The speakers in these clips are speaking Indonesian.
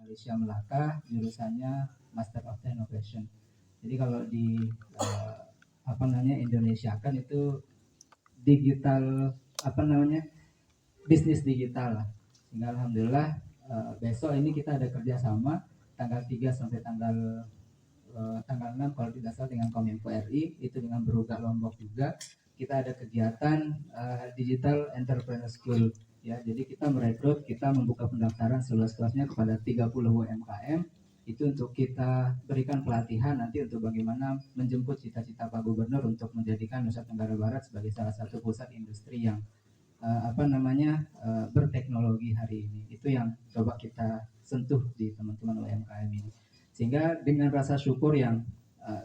Malaysia Melaka, jurusannya Master of Innovation. Jadi kalau di Indonesia kan itu digital bisnis digital lah. Sehingga alhamdulillah besok ini kita ada kerjasama tanggal 3 sampai tanggal 6 kalau tidak salah dengan Kominfo RI, itu dengan Beruga Lombok juga kita ada kegiatan Digital Entrepreneur School ya. Jadi kita merekrut, kita membuka pendaftaran seluas-luasnya kepada 30 UMKM itu untuk kita berikan pelatihan nanti untuk bagaimana menjemput cita-cita Pak Gubernur untuk menjadikan Nusa Tenggara Barat sebagai salah satu pusat industri yang berteknologi hari ini. Itu yang coba kita sentuh di teman-teman UMKM ini. Sehingga dengan rasa syukur yang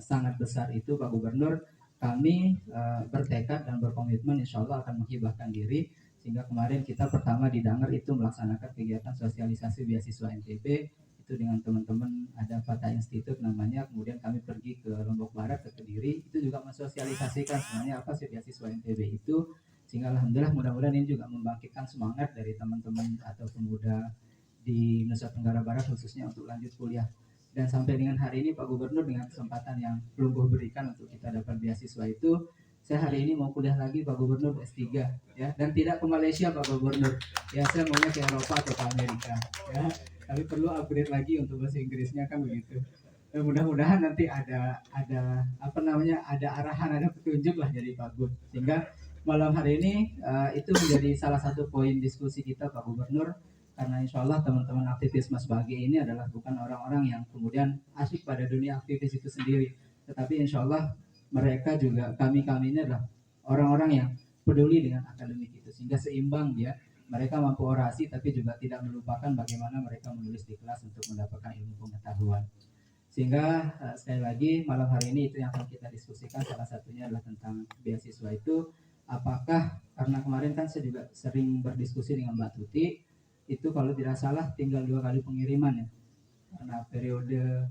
sangat besar itu Pak Gubernur, kami bertekad dan berkomitmen insya Allah akan menghibahkan diri. Sehingga kemarin kita pertama di Danger itu melaksanakan kegiatan sosialisasi beasiswa NTB itu dengan teman-teman, ada Fata Institute namanya. Kemudian kami pergi ke Lombok Barat, ke Kediri, itu juga mensosialisasikan sebenarnya apa sih beasiswa NTB itu. Sehingga alhamdulillah mudah-mudahan ini juga membangkitkan semangat dari teman-teman atau pemuda di Nusa Tenggara Barat khususnya untuk lanjut kuliah. Dan sampai dengan hari ini Pak Gubernur dengan kesempatan yang Pelungguh berikan untuk kita dapat beasiswa itu, saya hari ini mau kuliah lagi Pak Gubernur S3 ya, dan tidak ke Malaysia Pak Gubernur ya, saya maunya ke Eropa atau ke Amerika ya, tapi perlu upgrade lagi untuk bahasa Inggrisnya kan begitu. Dan mudah-mudahan nanti ada arahan, ada petunjuk lah dari Pak Gub, sehingga malam hari ini itu menjadi salah satu poin diskusi kita Pak Gubernur. Karena insya Allah teman-teman aktivis Mas Bagi ini adalah bukan orang-orang yang kemudian asyik pada dunia aktivis itu sendiri, tetapi insya Allah mereka juga, kami ini adalah orang-orang yang peduli dengan akademik itu, sehingga seimbang dia. Mereka mampu orasi tapi juga tidak melupakan bagaimana mereka menulis di kelas untuk mendapatkan ilmu pengetahuan. Sehingga sekali lagi malam hari ini itu yang akan kita diskusikan, salah satunya adalah tentang beasiswa itu. Apakah, karena kemarin kan saya juga sering berdiskusi dengan Mbak Tuti, itu kalau tidak salah tinggal 2 kali pengiriman ya, karena periode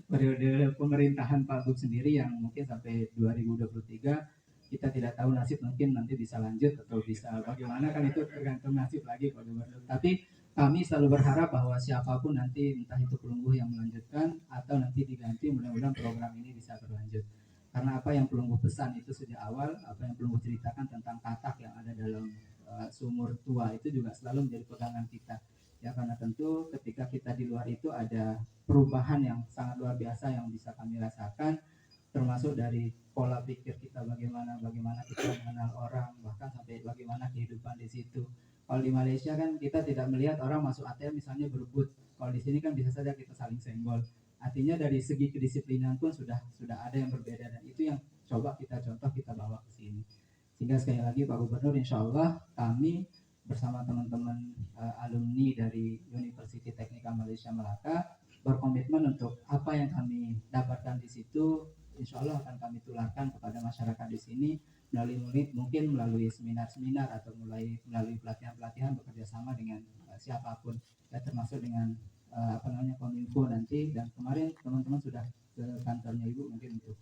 periode pemerintahan Pak Gub sendiri yang mungkin sampai 2023, kita tidak tahu nasib, mungkin nanti bisa lanjut atau bisa bagaimana, kan itu tergantung nasib lagi Pak Gubernur. Tapi kami selalu berharap bahwa siapapun nanti, entah itu Pelungguh yang melanjutkan atau nanti diganti, mudah-mudahan program ini bisa berlanjut. Karena apa yang Pelungguh pesan itu sejak awal, apa yang Pelungguh ceritakan tentang katak yang ada dalam sumur tua itu juga selalu menjadi pegangan kita ya, karena tentu ketika kita di luar itu ada perubahan yang sangat luar biasa yang bisa kami rasakan, termasuk dari pola pikir kita, bagaimana kita mengenal orang, bahkan sampai bagaimana kehidupan di situ. Kalau di Malaysia kan kita tidak melihat orang masuk ATM misalnya berebut, kalau di sini kan bisa saja kita saling senggol. Artinya dari segi kedisiplinan pun sudah ada yang berbeda, dan itu yang coba kita contoh, kita bawa ke sini. Sehingga sekali lagi Pak Gubernur, insya Allah kami bersama teman-teman alumni dari University Technical Malaysia Melaka berkomitmen untuk apa yang kami dapatkan di situ, insya Allah akan kami tularkan kepada masyarakat di sini melalui seminar-seminar atau melalui pelatihan-pelatihan bekerja sama dengan siapapun ya, termasuk dengan Kominfo nanti. Dan kemarin teman-teman sudah ke kantornya Ibu mungkin untuk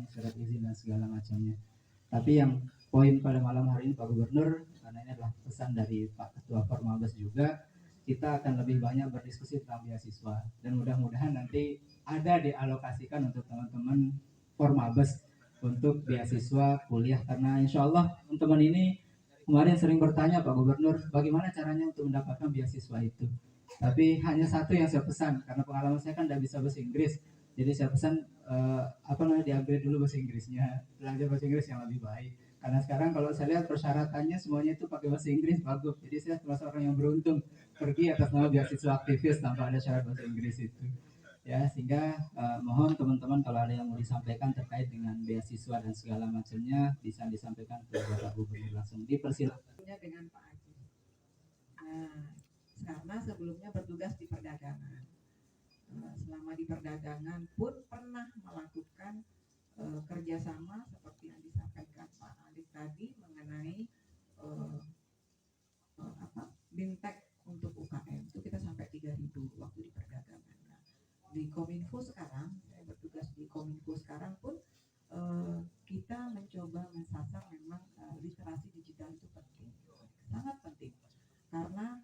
surat izin dan segala macamnya. Tapi yang poin pada malam hari ini Pak Gubernur, karena ini adalah pesan dari Pak Ketua Formabes juga, kita akan lebih banyak berdiskusi tentang beasiswa, dan mudah-mudahan nanti ada dialokasikan untuk teman-teman Formabes untuk beasiswa kuliah. Karena insya Allah teman-teman ini kemarin sering bertanya Pak Gubernur, bagaimana caranya untuk mendapatkan beasiswa itu. Tapi hanya satu yang saya pesan, karena pengalaman saya kan tidak bisa bahasa Inggris, jadi saya pesan di-upgrade dulu bahasa Inggrisnya, belajar bahasa Inggris yang lebih baik. Karena sekarang kalau saya lihat persyaratannya semuanya itu pakai bahasa Inggris Pak Gub. Jadi saya termasuk orang yang beruntung pergi atas nama beasiswa aktivis tanpa ada syarat bahasa Inggris itu. Ya, sehingga mohon teman-teman kalau ada yang mau disampaikan terkait dengan beasiswa dan segala macamnya bisa disampaikan ke Bapak Gubernur langsung. Dipersilakan dengan Pak Haji. Karena sebelumnya bertugas di perdagangan. Selama di perdagangan pun pernah melakukan kerjasama seperti yang disampaikan Pak Alif tadi mengenai BIMTEK untuk UKM itu kita sampai 3.000 waktu di perdagangan. Nah, di Kominfo sekarang, saya bertugas di Kominfo sekarang pun kita mencoba mensasar memang literasi digital itu penting, sangat penting, karena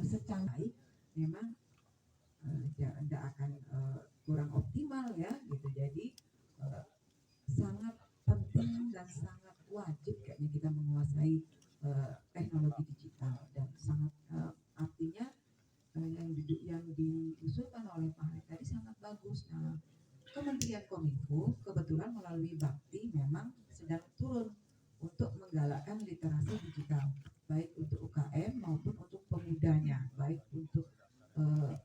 secara baik memang tidak akan kurang optimal ya gitu. Jadi sangat penting dan sangat wajib kayaknya kita menguasai teknologi digital, dan sangat artinya yang diusulkan oleh Pak Harik tadi sangat bagus. Nah, Kementerian Kominfo kebetulan melalui Bakti memang sedang turun untuk menggalakkan literasi digital, baik untuk UKM maupun untuk pemudanya, baik untuk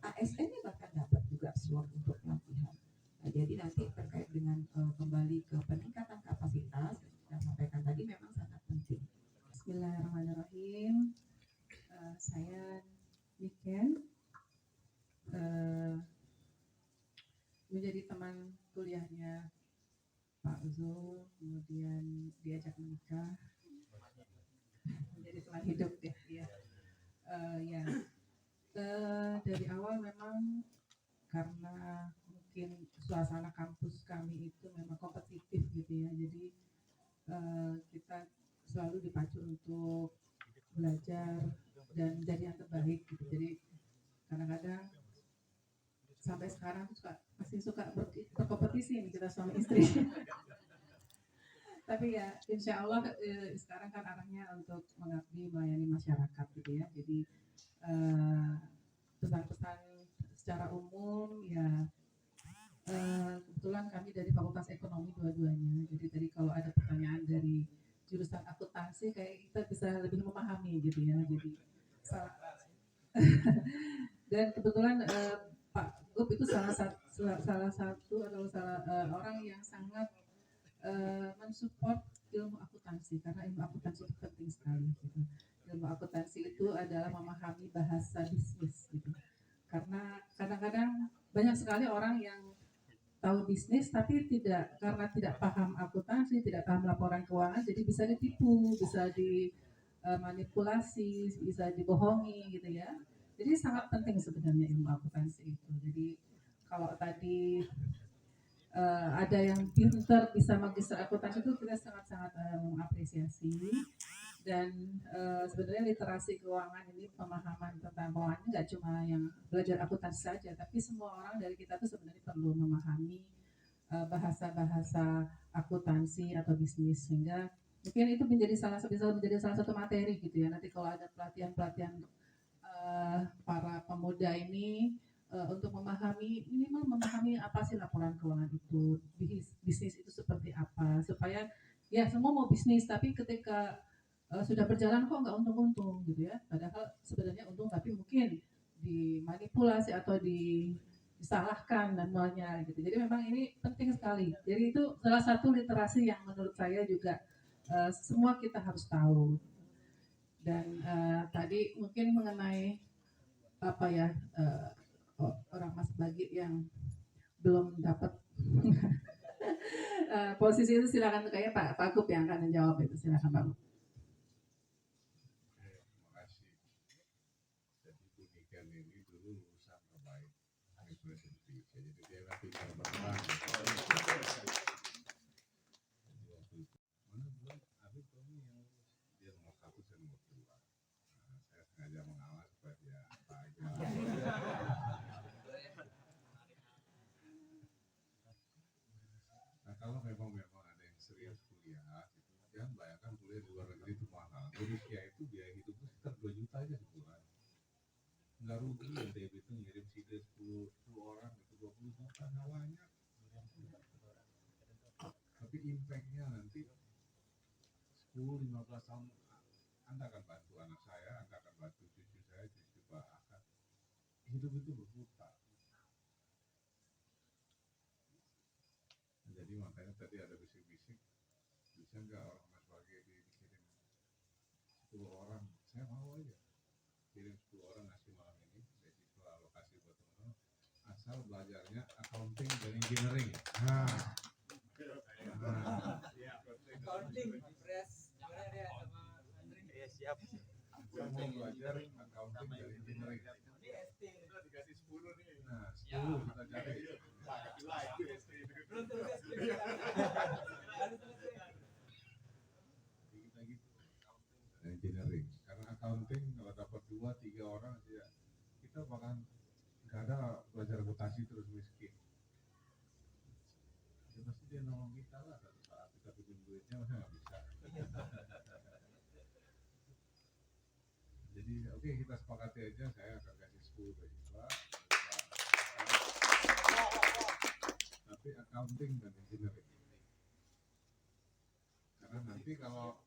ASN-nya bahkan dapat juga slot untuk pelatihan. Nah, jadi nanti terkait dengan kembali ke peningkatan kapasitas yang kita sampaikan tadi memang sangat penting. Bismillahirrahmanirrahim. Saya Niken, menjadi teman kuliahnya Pak Zul, kemudian diajak menikah, menjadi teman hidup ya. Ya. Dari awal memang karena mungkin suasana kampus kami itu memang kompetitif gitu ya, jadi kita selalu dipacu untuk belajar dan jadi yang terbaik gitu. Jadi kadang-kadang sampai sekarang masih suka berkompetisi nih kita suami istri. Tapi ya insya Allah sekarang kan arahnya untuk mengabdi melayani masyarakat gitu ya. Jadi pesan-pesan secara umum ya, kebetulan kami dari Fakultas Ekonomi dua-duanya. Jadi tadi kalau ada pertanyaan dari jurusan akuntansi kayak kita bisa lebih memahami gitu ya. Jadi dan kebetulan Pak Gup itu salah satu atau orang yang sangat mensupport ilmu akuntansi, karena ilmu akuntansi itu penting sekali gitu. Ilmu akuntansi itu adalah memahami bahasa bisnis gitu. Karena kadang-kadang banyak sekali orang yang tahu bisnis tapi karena tidak paham akuntansi, tidak paham laporan keuangan, jadi bisa ditipu, bisa dimanipulasi, bisa dibohongi gitu ya. Jadi sangat penting sebenarnya ilmu akuntansi itu. Jadi kalau tadi ada yang pinter bisa magister akuntansi itu kita sangat-sangat mengapresiasi. Dan sebenarnya literasi keuangan ini, pemahaman tentang keuangan nggak cuma yang belajar akuntansi saja, tapi semua orang dari kita tuh sebenarnya perlu memahami bahasa-bahasa akuntansi atau bisnis, sehingga mungkin itu bisa menjadi salah satu materi gitu ya. Nanti kalau ada pelatihan-pelatihan para pemuda ini untuk minimal memahami apa sih laporan keuangan itu, bisnis itu seperti apa, supaya ya semua mau bisnis tapi ketika sudah berjalan kok nggak untung-untung gitu ya, padahal sebenarnya untung tapi mungkin dimanipulasi atau disalahkan dan semuanya gitu. Jadi memang ini penting sekali. Jadi itu salah satu literasi yang menurut saya juga semua kita harus tahu. Dan tadi mungkin mengenai apa ya, orang Mas Bagi yang belum dapat posisi itu, silakan kayaknya Pak Gup yang akan menjawab itu, silakan Pak Gup. Kalau memang ada yang serius kuliah, jangan bayangkan kuliah di luar negeri itu mahal. Di Rusia itu biaya hidupnya sekitar 2 juta aja sebulan. Nggak rugi, NTB itu ngirim CD 10 orang itu 20 juta, nggak banyak. Tapi impactnya nanti 10-15 tahun Anda akan bantu anak saya, Anda akan bantu cucu saya, cucu Pak akan hidup itu berputar. Jadi makanya tadi ada bisik-bisik, bisa nggak orang Mas Bagi dikirim 10 orang? Saya mau aja kirim 10 orang ngasih malam ini beasiswa alokasi buat teman-teman, asal belajarnya accounting dan engineering. Accounting, press, ya siap. Saya mau belajar accounting dan engineering. Ini ST. Udah dikasih 10 nih. Nah, 10 kita cari. Belum terus ST. Kita gitu. Engineering. Karena accounting kalau dapat 2-3 orang ya kita bakal kan nggak ada belajar akuntansi terus miskin. Ya pasti dia nolong kita lah satu saat kita pinjam duitnya masa nggak bisa. Jadi oke, kita sepakati aja, saya akan kasih 10 beasiswa. Tapi accounting dan engineering. Karena nanti kalau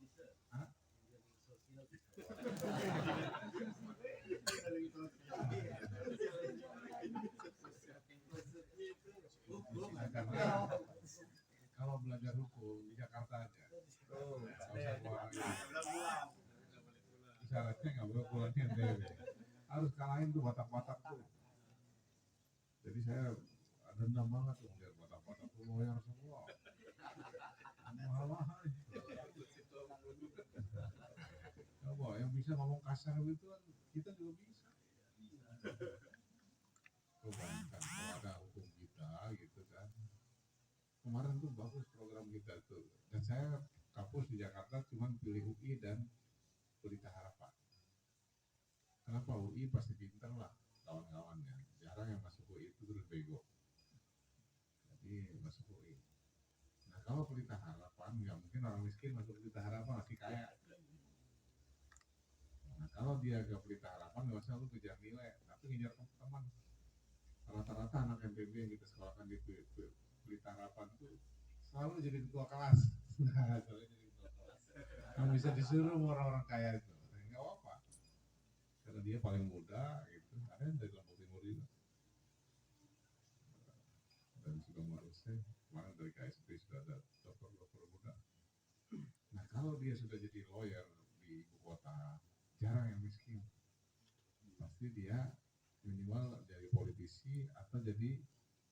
karena kalau belajar hukum di Jakarta aja, syaratnya nggak boleh pulang ke NTB, harus kalahin tuh Batak-Batak tuh. Jadi saya dendam banget tuh melihat Batak-Batak tuh lawyer semua, mahal-mahal. Coba yang bisa ngomong kasar itu kan kita juga bisa. Coba kan kalau ada hukum kita gitu kan. Kemarin tuh bagus program kita tuh, dan saya kampus di Jakarta cuma pilih UI dan Pelita Harapan. Kenapa? UI pasti pinter lah kawan-kawannya, jarang yang masuk UI itu terus bego, jadi masuk UI. Nah kalau Pelita Harapan nggak mungkin orang miskin masuk Pelita Harapan masih kaya. Nah kalau dia ke Pelita Harapan nggak usah lu kejar nilai, tapi ngejar teman. Rata-rata anak MPB yang kita sekolahkan di Pelita Harapan tuh selalu jadi ketua kelas. Nah, selalu jadi ketua kelas. Yang bisa disuruh orang-orang kaya itu, nggak apa-apa. Karena dia paling muda gitu. Ada yang dari Lombok Timur juga. Dan sudah mau selesai. Kemarin dari KSP sudah ada dokter-dokter muda. Nah kalau dia sudah jadi lawyer di ibu kota, jarang yang miskin. Pasti dia minimal jadi politisi atau jadi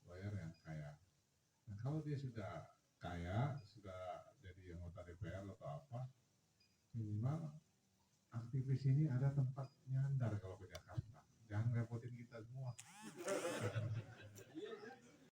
lawyer yang kaya. Nah kalau dia sudah kaya, sudah jadi anggota DPR atau apa, minimal aktivis ini ada tempat nyandar kalau